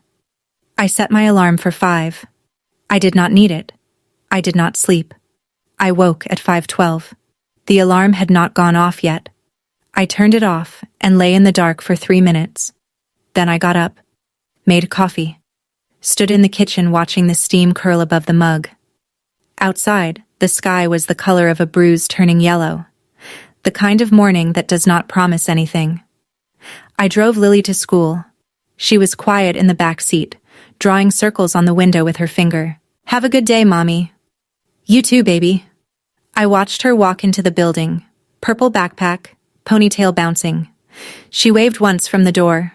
S1: I set my alarm for 5. I did not need it. I did not sleep. I woke at 5:12. The alarm had not gone off yet. I turned it off and lay in the dark for 3 minutes. Then I got up, made coffee, stood in the kitchen watching the steam curl above the mug. Outside, the sky was the color of a bruise turning yellow, the kind of morning that does not promise anything. I drove Lily to school. She was quiet in the back seat, drawing circles on the window with her finger. Have a good day, Mommy. You too, baby. I watched her walk into the building, purple backpack, ponytail bouncing. She waved once from the door.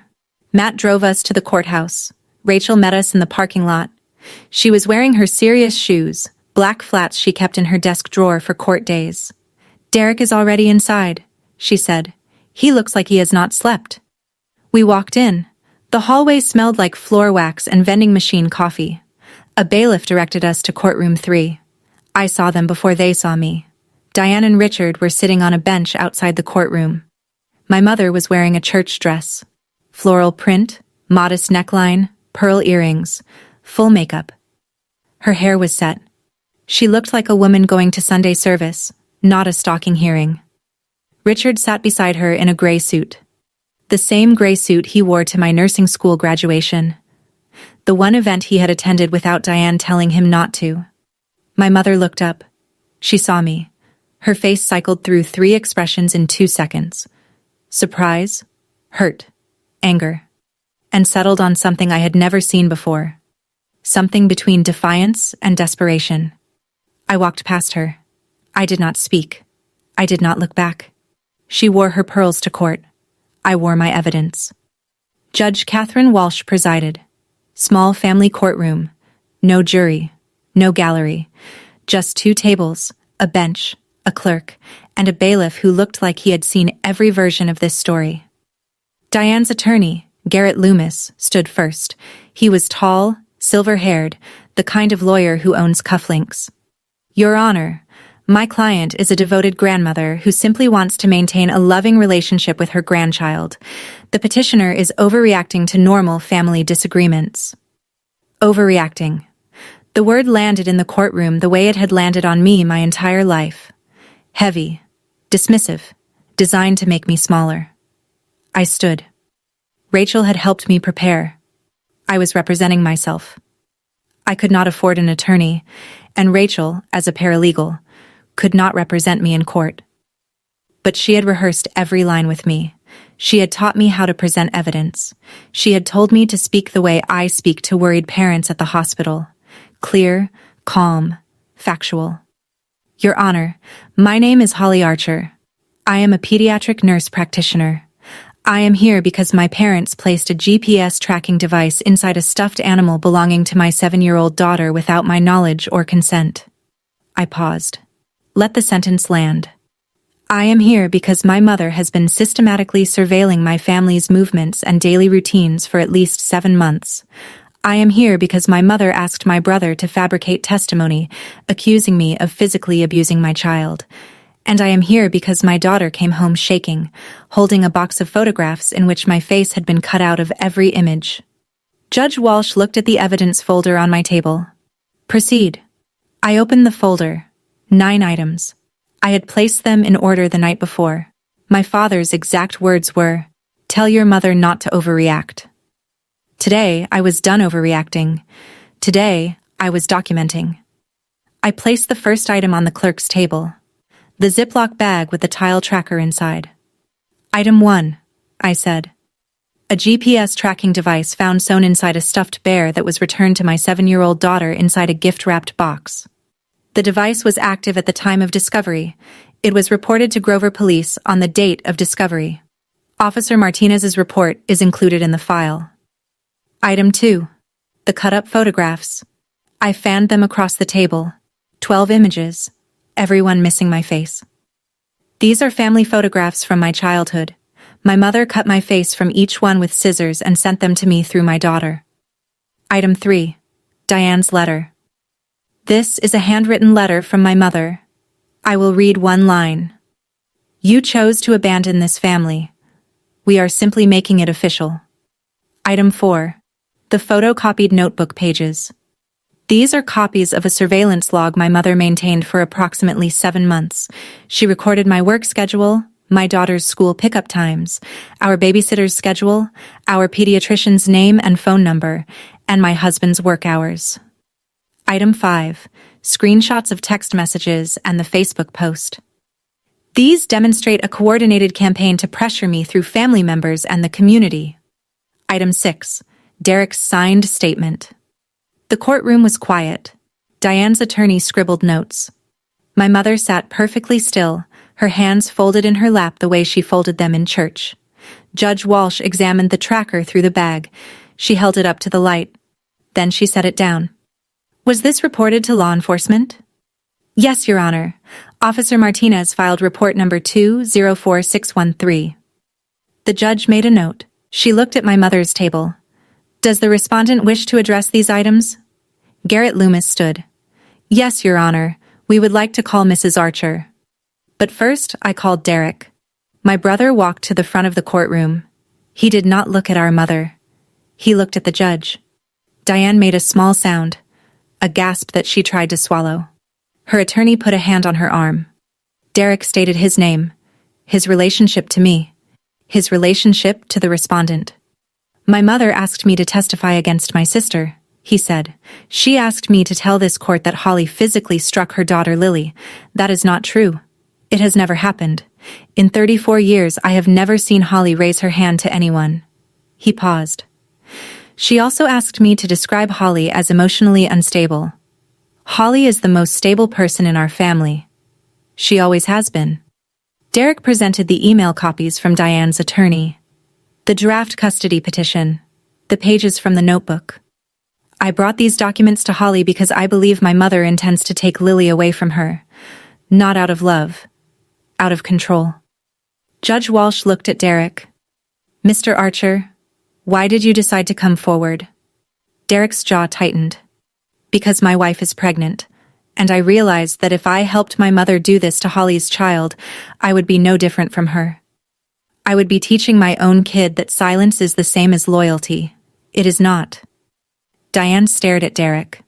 S1: Matt drove us to the courthouse. Rachel met us in the parking lot. She was wearing her serious shoes, black flats she kept in her desk drawer for court days. Derek is already inside, she said. He looks like he has not slept. We walked in. The hallway smelled like floor wax and vending machine coffee. A bailiff directed us to courtroom 3. I saw them before they saw me. Diane and Richard were sitting on a bench outside the courtroom. My mother was wearing a church dress. Floral print, modest neckline, pearl earrings, full makeup. Her hair was set. She looked like a woman going to Sunday service, not a stalking hearing. Richard sat beside her in a gray suit. The same gray suit he wore to my nursing school graduation. The one event he had attended without Diane telling him not to. My mother looked up. She saw me. Her face cycled through 3 expressions in 2 seconds. Surprise, hurt, anger, and settled on something I had never seen before. Something between defiance and desperation. I walked past her. I did not speak. I did not look back. She wore her pearls to court. I wore my evidence. Judge Catherine Walsh presided. Small family courtroom. No jury. No gallery. Just 2 tables, a bench, a clerk, and a bailiff who looked like he had seen every version of this story. Diane's attorney, Garrett Loomis, stood first. He was tall, silver-haired, the kind of lawyer who owns cufflinks. Your Honor, my client is a devoted grandmother who simply wants to maintain a loving relationship with her grandchild. The petitioner is overreacting to normal family disagreements. Overreacting. The word landed in the courtroom the way it had landed on me my entire life. Heavy, dismissive, designed to make me smaller. I stood. Rachel had helped me prepare. I was representing myself. I could not afford an attorney, and Rachel, as a paralegal, could not represent me in court. But she had rehearsed every line with me. She had taught me how to present evidence. She had told me to speak the way I speak to worried parents at the hospital. Clear, calm, factual. Your Honor, my name is Holly Archer. I am a pediatric nurse practitioner. I am here because my parents placed a GPS tracking device inside a stuffed animal belonging to my 7-year-old daughter without my knowledge or consent. I paused. Let the sentence land. I am here because my mother has been systematically surveilling my family's movements and daily routines for at least 7 months. I am here because my mother asked my brother to fabricate testimony, accusing me of physically abusing my child. And I am here because my daughter came home shaking, holding a box of photographs in which my face had been cut out of every image. Judge Walsh looked at the evidence folder on my table. Proceed. I opened the folder. 9 items. I had placed them in order the night before. My father's exact words were, "Tell your mother not to overreact." Today, I was done overreacting. Today, I was documenting. I placed the first item on the clerk's table. The Ziploc bag with the tile tracker inside. Item 1, I said. A GPS tracking device found sewn inside a stuffed bear that was returned to my 7-year-old daughter inside a gift-wrapped box. The device was active at the time of discovery. It was reported to Grover Police on the date of discovery. Officer Martinez's report is included in the file. Item 2. The cut-up photographs. I fanned them across the table. 12 images. Everyone missing my face. These are family photographs from my childhood. My mother cut my face from each one with scissors and sent them to me through my daughter. Item 3. Diane's letter. This is a handwritten letter from my mother. I will read one line. You chose to abandon this family. We are simply making it official. Item 4. The photocopied notebook pages. These are copies of a surveillance log my mother maintained for approximately 7 months. She recorded my work schedule, my daughter's school pickup times, our babysitter's schedule, our pediatrician's name and phone number, and my husband's work hours. Item 5. Screenshots of text messages and the Facebook post. These demonstrate a coordinated campaign to pressure me through family members and the community. Item 6. Derek's signed statement. The courtroom was quiet. Diane's attorney scribbled notes. My mother sat perfectly still, her hands folded in her lap the way she folded them in church. Judge Walsh examined the tracker through the bag. She held it up to the light. Then she set it down. Was this reported to law enforcement? Yes, Your Honor. Officer Martinez filed report number 204613. The judge made a note. She looked at my mother's table. Does the respondent wish to address these items? Garrett Loomis stood. Yes, Your Honor. We would like to call Mrs. Archer. But first, I called Derek. My brother walked to the front of the courtroom. He did not look at our mother. He looked at the judge. Diane made a small sound, a gasp that she tried to swallow. Her attorney put a hand on her arm. Derek stated his name, his relationship to me, his relationship to the respondent. My mother asked me to testify against my sister, he said. She asked me to tell this court that Holly physically struck her daughter Lily. That is not true. It has never happened. In 34 years, I have never seen Holly raise her hand to anyone. He paused. She also asked me to describe Holly as emotionally unstable. Holly is the most stable person in our family. She always has been. Derek presented the email copies from Diane's attorney. The draft custody petition. The pages from the notebook. I brought these documents to Holly because I believe my mother intends to take Lily away from her. Not out of love. Out of control. Judge Walsh looked at Derek. Mr. Archer, why did you decide to come forward? Derek's jaw tightened. Because my wife is pregnant, and I realized that if I helped my mother do this to Holly's child, I would be no different from her. I would be teaching my own kid that silence is the same as loyalty. It is not. Diane stared at Derek.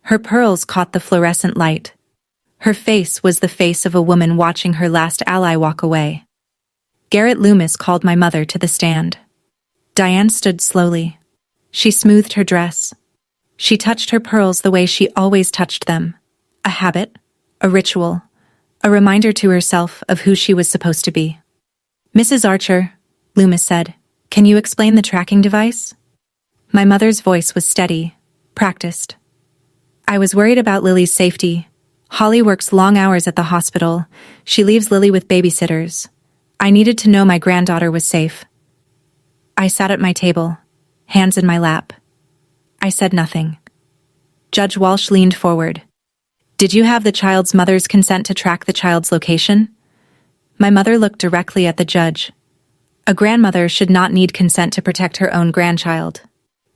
S1: Her pearls caught the fluorescent light. Her face was the face of a woman watching her last ally walk away. Garrett Loomis called my mother to the stand. Diane stood slowly. She smoothed her dress. She touched her pearls the way she always touched them. A habit, a ritual, a reminder to herself of who she was supposed to be. Mrs. Archer, Loomis said, can you explain the tracking device? My mother's voice was steady, practiced. I was worried about Lily's safety. Holly works long hours at the hospital. She leaves Lily with babysitters. I needed to know my granddaughter was safe. I sat at my table, hands in my lap. I said nothing. Judge Walsh leaned forward. Did you have the child's mother's consent to track the child's location? My mother looked directly at the judge. A grandmother should not need consent to protect her own grandchild.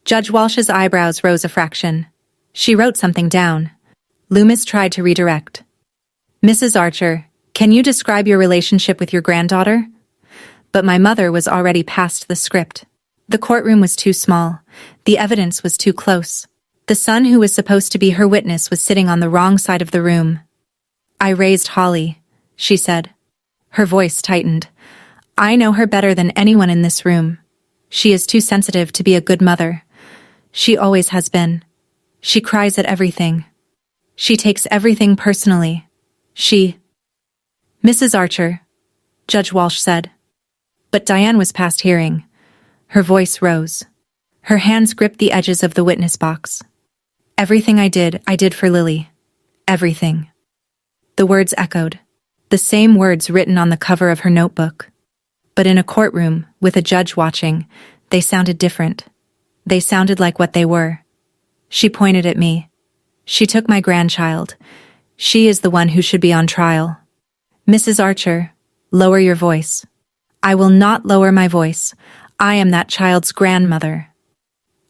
S1: Judge Walsh's eyebrows rose a fraction. She wrote something down. Loomis tried to redirect. Mrs. Archer, can you describe your relationship with your granddaughter? But my mother was already past the script. The courtroom was too small. The evidence was too close. The son who was supposed to be her witness was sitting on the wrong side of the room. I raised Holly, she said. Her voice tightened. I know her better than anyone in this room. She is too sensitive to be a good mother. She always has been. She cries at everything. She takes everything personally. Mrs. Archer, Judge Walsh said. But Diane was past hearing. Her voice rose. Her hands gripped the edges of the witness box. Everything I did for Lily. Everything. The words echoed. The same words written on the cover of her notebook. But in a courtroom, with a judge watching, they sounded different. They sounded like what they were. She pointed at me. She took my grandchild. She is the one who should be on trial. Mrs. Archer, lower your voice. I will not lower my voice. I am that child's grandmother.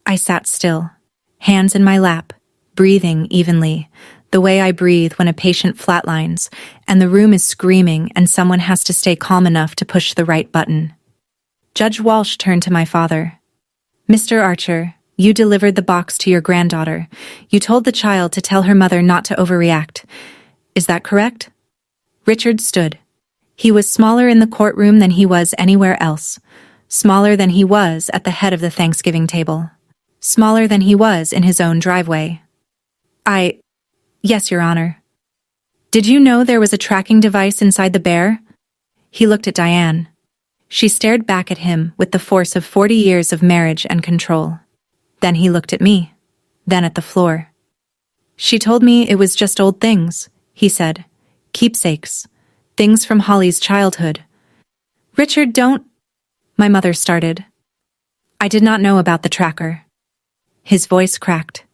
S1: I sat still, hands in my lap, breathing evenly, the way I breathe when a patient flatlines, and the room is screaming and someone has to stay calm enough to push the right button. Judge Walsh turned to my father. Mr. Archer, you delivered the box to your granddaughter. You told the child to tell her mother not to overreact. Is that correct? Richard stood. He was smaller in the courtroom than he was anywhere else. Smaller than he was at the head of the Thanksgiving table. Smaller than he was in his own driveway. Yes, Your Honor. Did you know there was a tracking device inside the bear? He looked at Diane. She stared back at him with the force of 40 years of marriage and control. Then he looked at me, then at the floor. She told me it was just old things, he said. Keepsakes. Things from Holly's childhood. Richard, don't... My mother started. I did not know about the tracker. His voice cracked.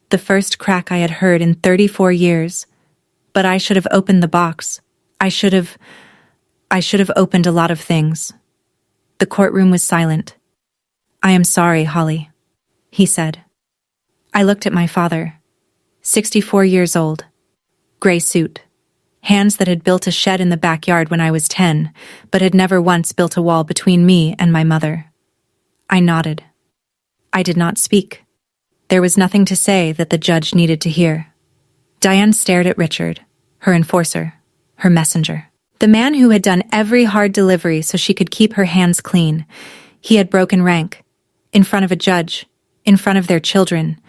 S1: The first crack I had heard in 34 years. But I should have opened the box. I should have opened a lot of things. The courtroom was silent. I am sorry, Holly, he said. I looked at my father. 64 years old. Gray suit. Hands that had built a shed in the backyard when I was 10, but had never once built a wall between me and my mother. I nodded. I did not speak. There was nothing to say that the judge needed to hear. Diane stared at Richard, her enforcer, her messenger. The man who had done every hard delivery so she could keep her hands clean. He had broken rank. In front of a judge. In front of their children.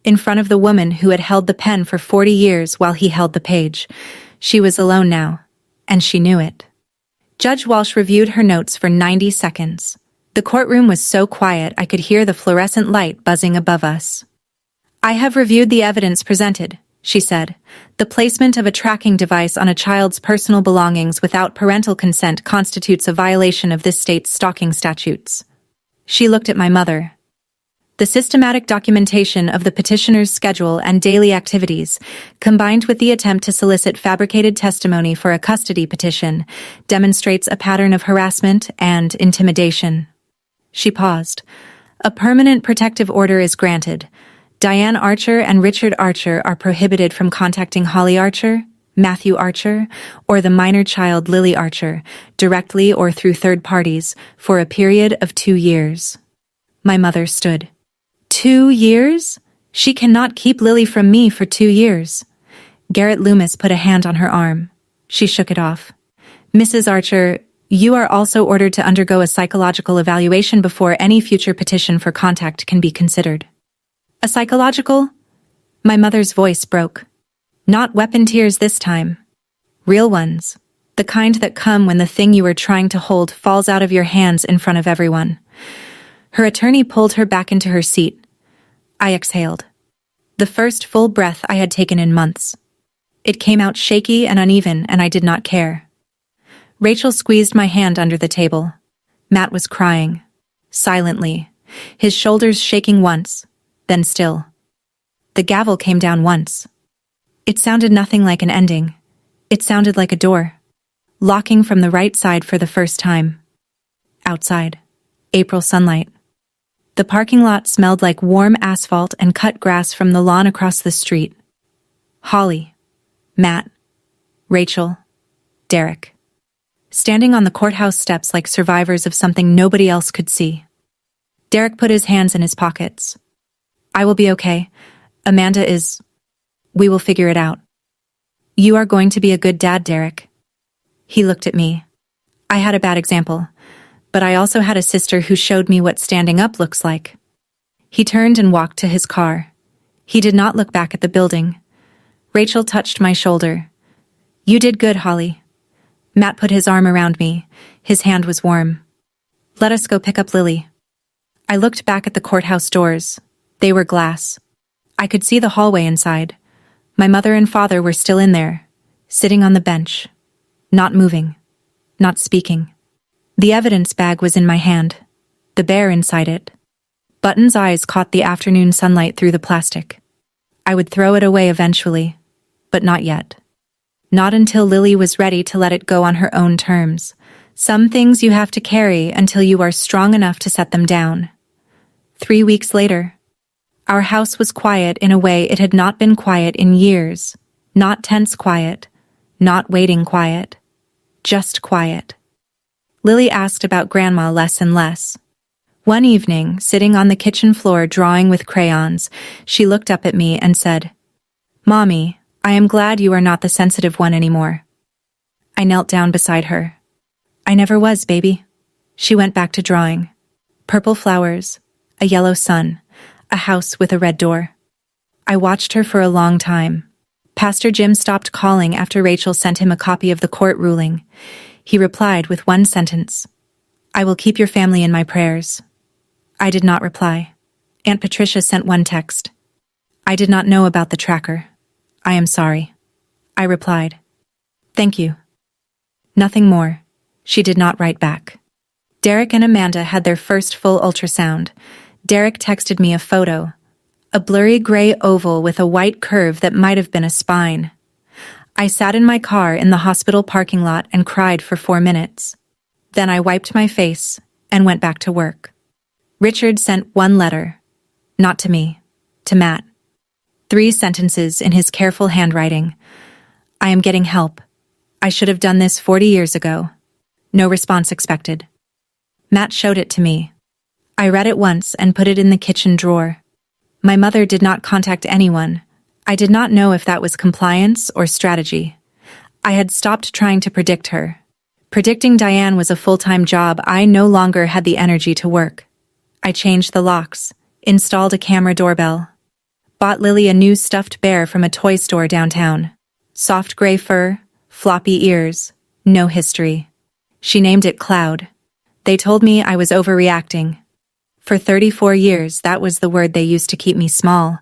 S1: In front of the woman who had held the pen for 40 years while he held the page. She was alone now, and she knew it. Judge Walsh reviewed her notes for 90 seconds. The courtroom was so quiet I could hear the fluorescent light buzzing above us. I have reviewed the evidence presented, she said. The placement of a tracking device on a child's personal belongings without parental consent constitutes a violation of this state's stalking statutes. She looked at my mother. The systematic documentation of the petitioner's schedule and daily activities, combined with the attempt to solicit fabricated testimony for a custody petition, demonstrates a pattern of harassment and intimidation. She paused. A permanent protective order is granted. Diane Archer and Richard Archer are prohibited from contacting Holly Archer, Matthew Archer, or the minor child Lily Archer, directly or through third parties, for a period of 2 years. My mother stood. 2 years? She cannot keep Lily from me for 2 years. Garrett Loomis put a hand on her arm. She shook it off. Mrs. Archer, you are also ordered to undergo a psychological evaluation before any future petition for contact can be considered. A psychological? My mother's voice broke. Not weapon tears this time. Real ones. The kind that come when the thing you are trying to hold falls out of your hands in front of everyone. Her attorney pulled her back into her seat. I exhaled. The first full breath I had taken in months. It came out shaky and uneven, and I did not care. Rachel squeezed my hand under the table. Matt was crying. Silently. His shoulders shaking once, then still. The gavel came down once. It sounded nothing like an ending. It sounded like a door. Locking from the right side for the first time. Outside. April sunlight. The parking lot smelled like warm asphalt and cut grass from the lawn across the street. Holly. Matt. Rachel. Derek. Standing on the courthouse steps like survivors of something nobody else could see. Derek put his hands in his pockets. I will be okay. Amanda is... We will figure it out. You are going to be a good dad, Derek. He looked at me. I had a bad example, but I also had a sister who showed me what standing up looks like. He turned and walked to his car. He did not look back at the building. Rachel touched my shoulder. You did good, Holly. Matt put his arm around me. His hand was warm. Let us go pick up Lily. I looked back at the courthouse doors. They were glass. I could see the hallway inside. My mother and father were still in there, sitting on the bench, not moving, not speaking. The evidence bag was in my hand, the bear inside it. Button's eyes caught the afternoon sunlight through the plastic. I would throw it away eventually, but not yet. Not until Lily was ready to let it go on her own terms. Some things you have to carry until you are strong enough to set them down. 3 weeks later, our house was quiet in a way it had not been quiet in years. Not tense quiet, not waiting quiet, just quiet. Lily asked about Grandma less and less. One evening, sitting on the kitchen floor drawing with crayons, she looked up at me and said, Mommy, I am glad you are not the sensitive one anymore. I knelt down beside her. I never was, baby. She went back to drawing. Purple flowers, a yellow sun, a house with a red door. I watched her for a long time. Pastor Jim stopped calling after Rachel sent him a copy of the court ruling. He replied with one sentence, I will keep your family in my prayers. I did not reply. Aunt Patricia sent one text. I did not know about the tracker. I am sorry. I replied. Thank you. Nothing more. She did not write back. Derek and Amanda had their first full ultrasound. Derek texted me a photo. A blurry gray oval with a white curve that might have been a spine. I sat in my car in the hospital parking lot and cried for 4 minutes. Then I wiped my face and went back to work. Richard sent one letter. Not to me, to Matt. 3 sentences in his careful handwriting. I am getting help. I should have done this 40 years ago. No response expected. Matt showed it to me. I read it once and put it in the kitchen drawer. My mother did not contact anyone. I did not know if that was compliance or strategy. I had stopped trying to predict her. Predicting Diane was a full-time job. I no longer had the energy to work. I changed the locks, installed a camera doorbell, bought Lily a new stuffed bear from a toy store downtown. Soft gray fur, floppy ears, no history. She named it Cloud. They told me I was overreacting. For 34 years, that was the word they used to keep me small.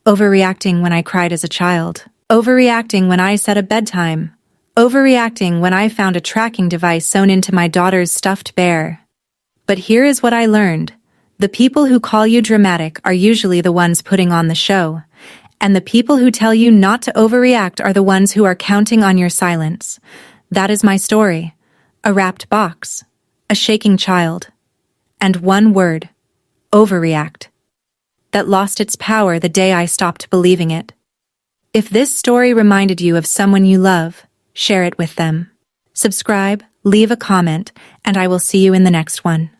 S1: Overreacting when I cried as a child. Overreacting when I set a bedtime. Overreacting when I found a tracking device sewn into my daughter's stuffed bear. But here is what I learned. The people who call you dramatic are usually the ones putting on the show. And the people who tell you not to overreact are the ones who are counting on your silence. That is my story. A wrapped box. A shaking child. And one word. Overreact. that lost its power the day I stopped believing it. If this story reminded you of someone you love, share it with them. Subscribe, leave a comment, and I will see you in the next one.